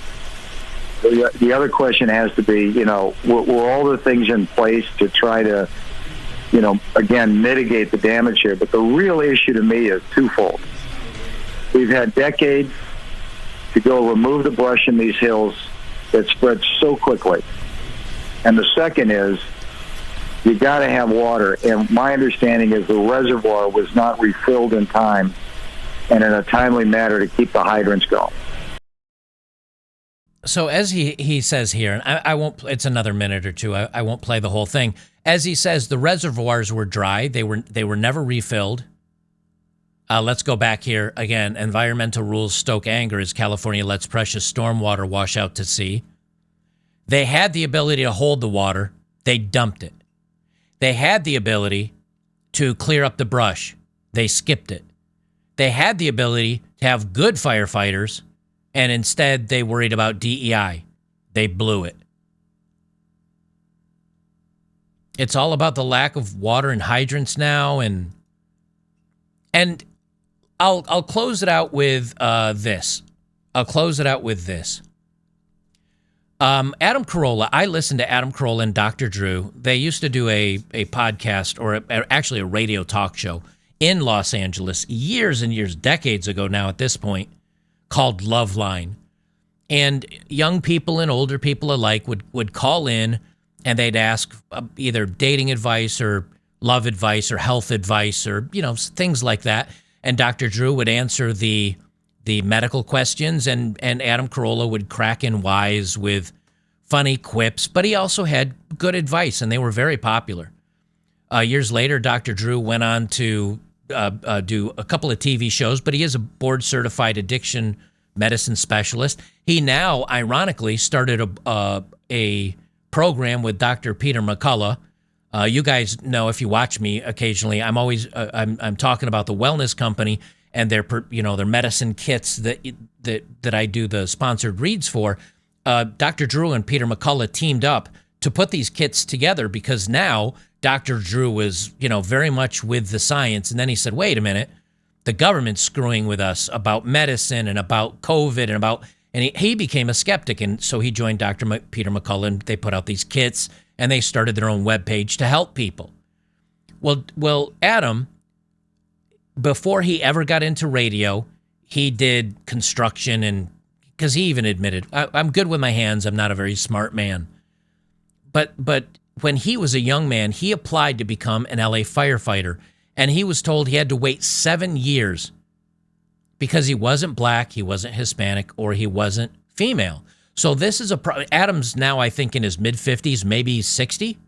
The other question has to be, were all the things in place to try to, again, mitigate the damage here? But the real issue to me is twofold. We've had decades to go remove the brush in these hills It spreads so quickly. And the second is, you got to have water. And my understanding is the reservoir was not refilled in time and in a timely manner to keep the hydrants going. So as he says here, and I won't, it's another minute or two, I won't play the whole thing. As he says, the reservoirs were dry. They were never refilled. Let's go back here. Again, environmental rules stoke anger as California lets precious stormwater wash out to sea. They had the ability to hold the water. They dumped it. They had the ability to clear up the brush. They skipped it. They had the ability to have good firefighters, and instead they worried about DEI. They blew it. It's all about the lack of water and hydrants now, and I'll close it out with this. Adam Carolla, I listened to Adam Carolla and Dr. Drew. They used to do a podcast, or actually a radio talk show in Los Angeles years and years, decades ago now at this point, called Loveline. And young people and older people alike would call in, and they'd ask either dating advice or love advice or health advice or, things like that. And Dr. Drew would answer the medical questions, and Adam Carolla would crack in wise with funny quips, but he also had good advice, and they were very popular. Years later, Dr. Drew went on to do a couple of TV shows, but he is a board-certified addiction medicine specialist. He now, ironically, started a program with Dr. Peter McCullough. You guys know, if you watch me occasionally, I'm always I'm talking about the wellness company and their medicine kits that I do the sponsored reads for. Dr. Drew and Peter McCullough teamed up to put these kits together because now Dr. Drew was, very much with the science. And then he said, wait a minute, the government's screwing with us about medicine and about COVID and he became a skeptic. And so he joined Dr. Peter McCullough, and they put out these kits and they started their own webpage to help people. Well, Adam, before he ever got into radio, he did construction, and because he even admitted, I'm good with my hands, I'm not a very smart man. But when he was a young man, he applied to become an LA firefighter, and he was told he had to wait 7 years because he wasn't black, he wasn't Hispanic, or he wasn't female. So this is Adam's now, I think, in his mid-50s, maybe 60.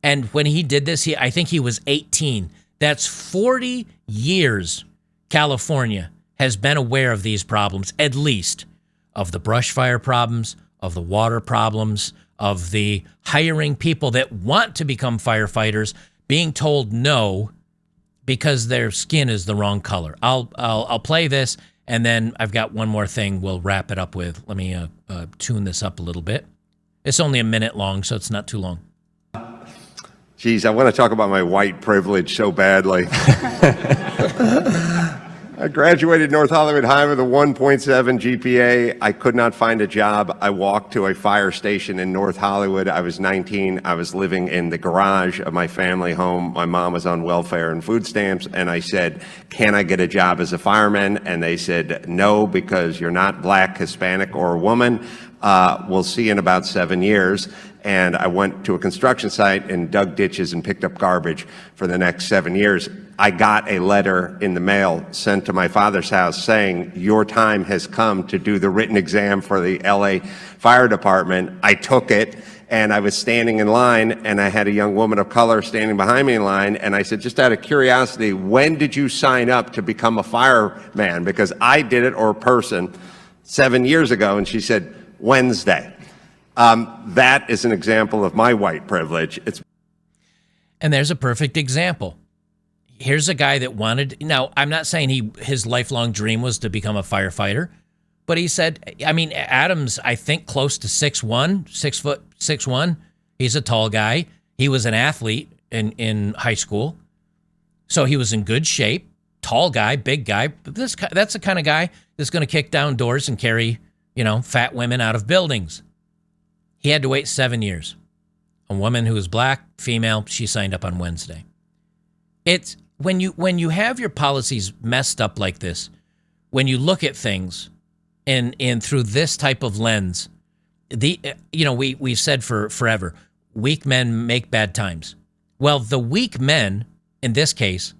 And when he did this, I think he was 18. That's 40 years California has been aware of these problems, at least, of the brush fire problems, of the water problems, of the hiring people that want to become firefighters, being told no because their skin is the wrong color. I'll play this, and then I've got one more thing we'll wrap it up with. Let me tune this up a little bit. It's only a minute long, so it's not too long. Geez, I want to talk about my white privilege so badly. I graduated North Hollywood High with a 1.7 GPA. I could not find a job. I walked to a fire station in North Hollywood. I was 19. I was living in the garage of my family home. My mom was on welfare and food stamps, and I said, can I get a job as a fireman? And they said, no, because you're not black, Hispanic, or a woman. We'll see in about 7 years. And I went to a construction site and dug ditches and picked up garbage for the next 7 years. I got a letter in the mail sent to my father's house saying, your time has come to do the written exam for the LA Fire Department. I took it, and I was standing in line, and I had a young woman of color standing behind me in line, and I said, just out of curiosity, when did you sign up to become a fireman? Because I did it, or a person, 7 years ago, and she said, Wednesday. That is an example of my white privilege. And there's a perfect example. Here's a guy that wanted, now I'm not saying his lifelong dream was to become a firefighter, but he said, Adam's, I think, close to 6'1", 6'1". He's a tall guy. He was an athlete in high school. So he was in good shape, tall guy, big guy. That's the kind of guy that's going to kick down doors and carry, fat women out of buildings. He had to wait 7 years. A woman who was black, female, she signed up on Wednesday. It's when you have your policies messed up like this, when you look at things and through this type of lens, we've said for forever, weak men make bad times. Well, the weak men in this case,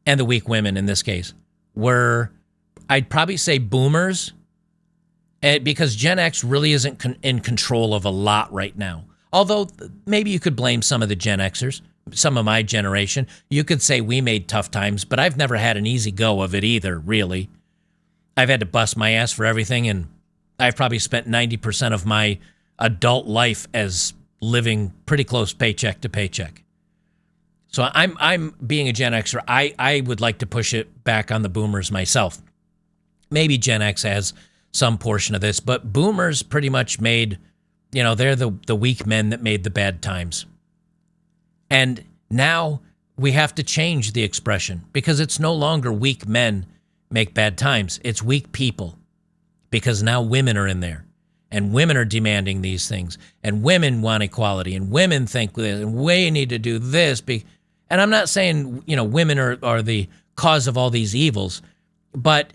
and the weak women in this case, were, I'd probably say, boomers, because Gen X really isn't in control of a lot right now. Although maybe you could blame some of the Gen Xers, some of my generation. You could say we made tough times, but I've never had an easy go of it either, really. I've had to bust my ass for everything, and I've probably spent 90% of my adult life as living pretty close paycheck to paycheck. So I'm being a Gen Xer. I would like to push it back on the boomers myself. Maybe Gen X has some portion of this, but boomers pretty much made, they're the weak men that made the bad times. And now we have to change the expression, because it's no longer weak men make bad times. It's weak people, because now women are in there, and women are demanding these things, and women want equality, and women think we need to do this. And I'm not saying, women are the cause of all these evils, but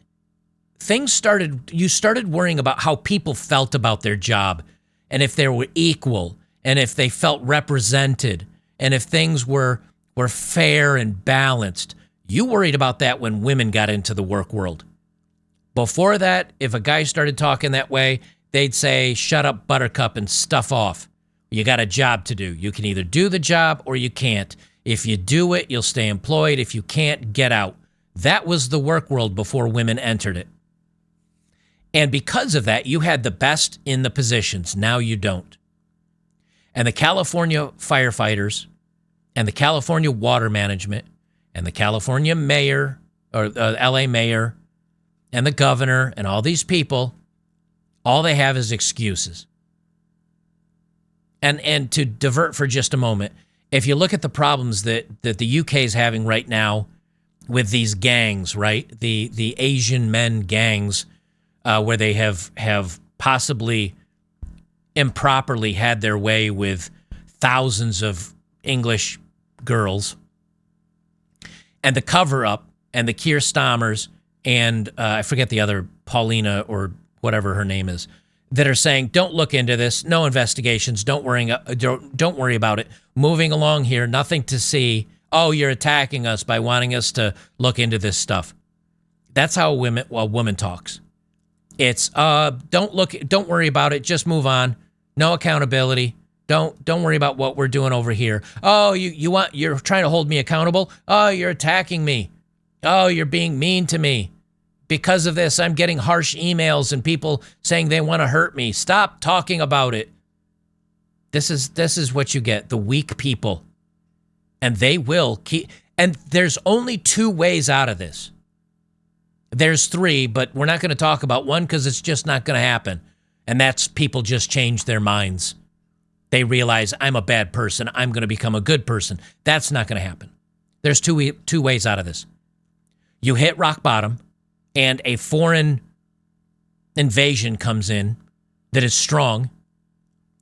you started worrying about how people felt about their job, and if they were equal, and if they felt represented, and if things were fair and balanced. You worried about that when women got into the work world. Before that, if a guy started talking that way, they'd say, shut up, buttercup, and stuff off. You got a job to do. You can either do the job or you can't. If you do it, you'll stay employed. If you can't, get out. That was the work world before women entered it. And because of that, you had the best in the positions. Now you don't. And the California firefighters and the California water management and the California mayor, or LA mayor, and the governor, and all these people, all they have is excuses. And to divert for just a moment, if you look at the problems that the UK is having right now with these gangs, right? The Asian men gangs, where they have possibly improperly had their way with thousands of English girls, and the cover-up, and the Keir Stammers, and I forget the other, Paulina or whatever her name is, that are saying, don't look into this, no investigations, don't worry about it. Moving along here, nothing to see. Oh, you're attacking us by wanting us to look into this stuff. That's how a woman talks. It's don't worry about it, just move on. No accountability. Don't worry about what we're doing over here. Oh, you're trying to hold me accountable? Oh, you're attacking me. Oh, you're being mean to me. Because of this, I'm getting harsh emails and people saying they want to hurt me. Stop talking about it. This is what you get, the weak people. And they will keep, and there's only two ways out of this. There's three, but we're not going to talk about one because it's just not going to happen. And that's people just change their minds. They realize I'm a bad person. I'm going to become a good person. That's not going to happen. There's two ways out of this. You hit rock bottom, and a foreign invasion comes in that is strong,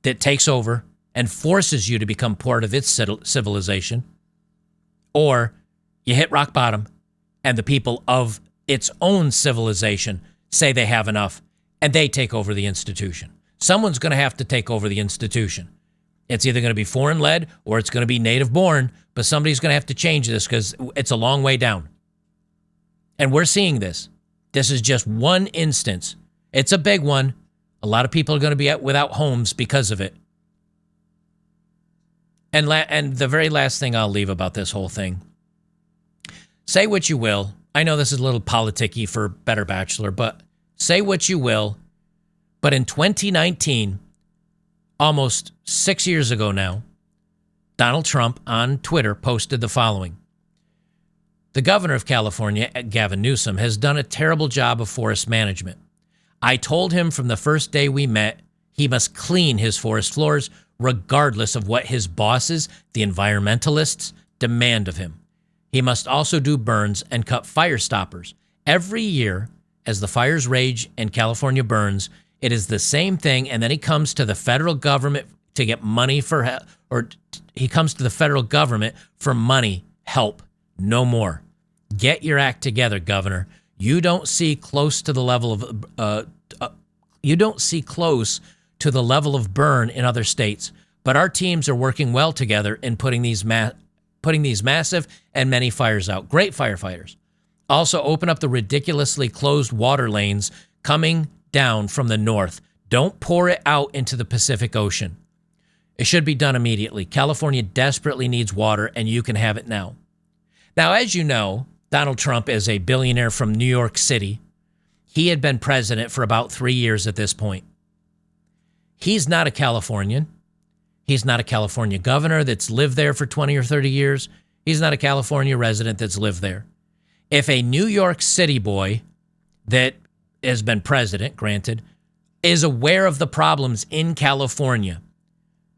that takes over and forces you to become part of its civilization. Or you hit rock bottom, and the people of its own civilization say they have enough, and they take over the institution. Someone's going to have to take over the institution. It's either going to be foreign-led or it's going to be native-born, but somebody's going to have to change this because it's a long way down. And we're seeing this. This is just one instance. It's a big one. A lot of people are going to be without homes because of it. And the very last thing I'll leave about this whole thing. Say what you will. I know this is a little politicky for Better Bachelor, but say what you will. But in 2019, almost 6 years ago now, Donald Trump on Twitter posted the following. The governor of California, Gavin Newsom, has done a terrible job of forest management. I told him from the first day we met, he must clean his forest floors regardless of what his bosses, the environmentalists, demand of him. He must also do burns and cut fire stoppers. Every year, as the fires rage and California burns, it is the same thing, and then he comes to the federal government to get money he comes to the federal government for money, help, no more. Get your act together, Governor. You don't see close to the level of, you don't see close to the level of burn in other states, but our teams are working well together in putting these massive and many fires out. Great firefighters. Also, open up the ridiculously closed water lanes coming down from the north. Don't pour it out into the Pacific Ocean. It should be done immediately. California desperately needs water, and you can have it now. Now, as you know, Donald Trump is a billionaire from New York City. He had been president for about 3 years at this point. He's not a Californian. He's not a California governor that's lived there for 20 or 30 years. He's not a California resident that's lived there. If a New York City boy that has been president, granted, is aware of the problems in California,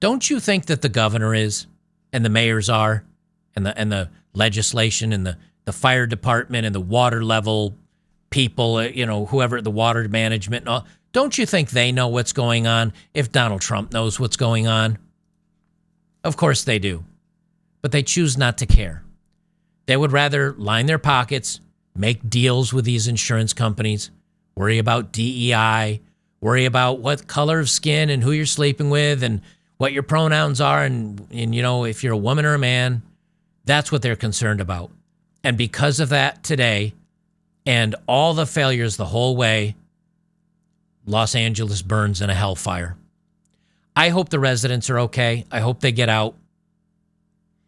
don't you think that the governor is, and the mayors are, and the legislation and the fire department and the water level people, whoever, the water management and all, don't you think they know what's going on if Donald Trump knows what's going on? Of course they do. But they choose not to care. They would rather line their pockets, make deals with these insurance companies, worry about DEI, worry about what color of skin and who you're sleeping with and what your pronouns are and if you're a woman or a man. That's what they're concerned about. And because of that today and all the failures the whole way, Los Angeles burns in a hellfire. I hope the residents are okay. I hope they get out.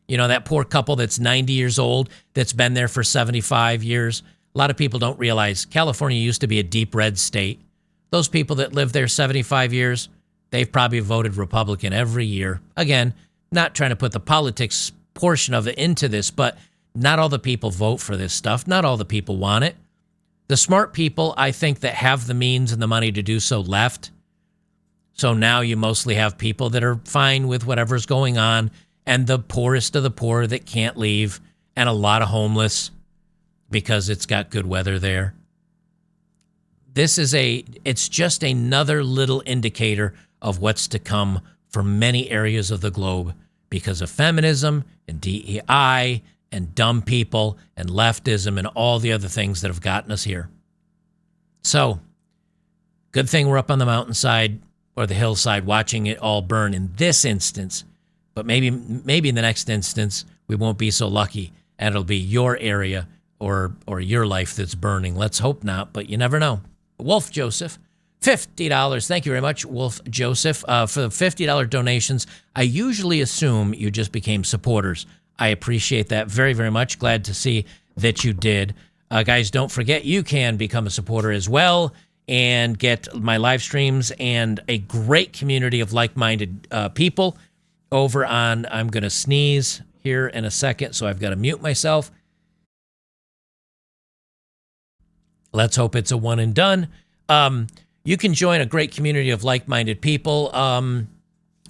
That poor couple that's 90 years old, that's been there for 75 years. A lot of people don't realize California used to be a deep red state. Those people that live there 75 years, they've probably voted Republican every year. Again, not trying to put the politics portion of it into this, but not all the people vote for this stuff. Not all the people want it. The smart people, I think, that have the means and the money to do so left. So now you mostly have people that are fine with whatever's going on, and the poorest of the poor that can't leave, and a lot of homeless because it's got good weather there. It's just another little indicator of what's to come for many areas of the globe because of feminism and DEI and dumb people and leftism and all the other things that have gotten us here. So, good thing we're up on the mountainside or the hillside watching it all burn in this instance. But maybe in the next instance, we won't be so lucky and it'll be your area or your life that's burning. Let's hope not, but you never know. Wolf Joseph, $50. Thank you very much, Wolf Joseph. For the $50 donations, I usually assume you just became supporters. I appreciate that very, very much. Glad to see that you did. Guys, don't forget, you can become a supporter as well and get my live streams and a great community of like-minded people over on, I'm going to sneeze here in a second, so I've got to mute myself. Let's hope it's a one and done. You can join a great community of like-minded people.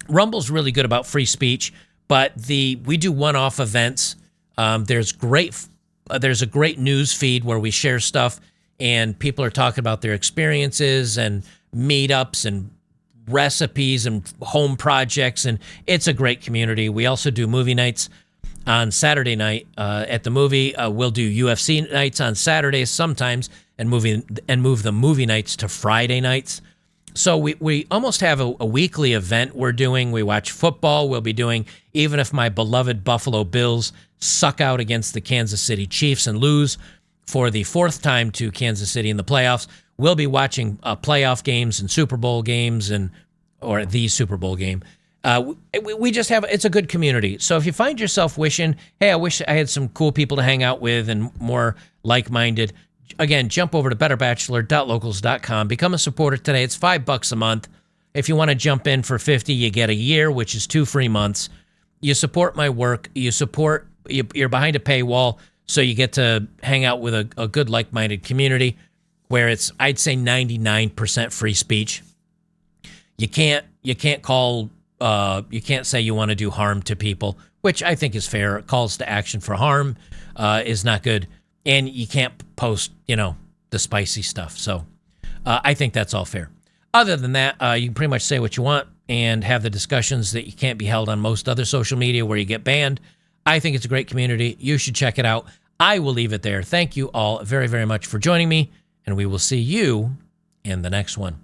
Rumble's really good about free speech, but we do one-off events. There's a great news feed where we share stuff, and people are talking about their experiences and meetups and recipes and home projects, and it's a great community. We also do movie nights on Saturday night at the movie. We'll do UFC nights on Saturdays sometimes and move the movie nights to Friday nights. So we almost have a weekly event we're doing. We watch football. We'll be doing, even if my beloved Buffalo Bills suck out against the Kansas City Chiefs and lose for the fourth time to Kansas City in the playoffs, we'll be watching playoff games and Super Bowl games or the Super Bowl game. We just have, it's a good community. So if you find yourself wishing, hey, I wish I had some cool people to hang out with and more like-minded, again, jump over to betterbachelor.locals.com. Become a supporter today. It's $5 a month. If you want to jump in for $50, you get a year, which is 2 free months. You support my work. You're behind a paywall, so you get to hang out with a good like-minded community where it's, I'd say, 99% free speech. You can't say you want to do harm to people, which I think is fair. Calls to action for harm is not good. And you can't post, the spicy stuff. So I think that's all fair. Other than that, you can pretty much say what you want and have the discussions that you can't be held on most other social media where you get banned. I think it's a great community. You should check it out. I will leave it there. Thank you all very, very much for joining me, and we will see you in the next one.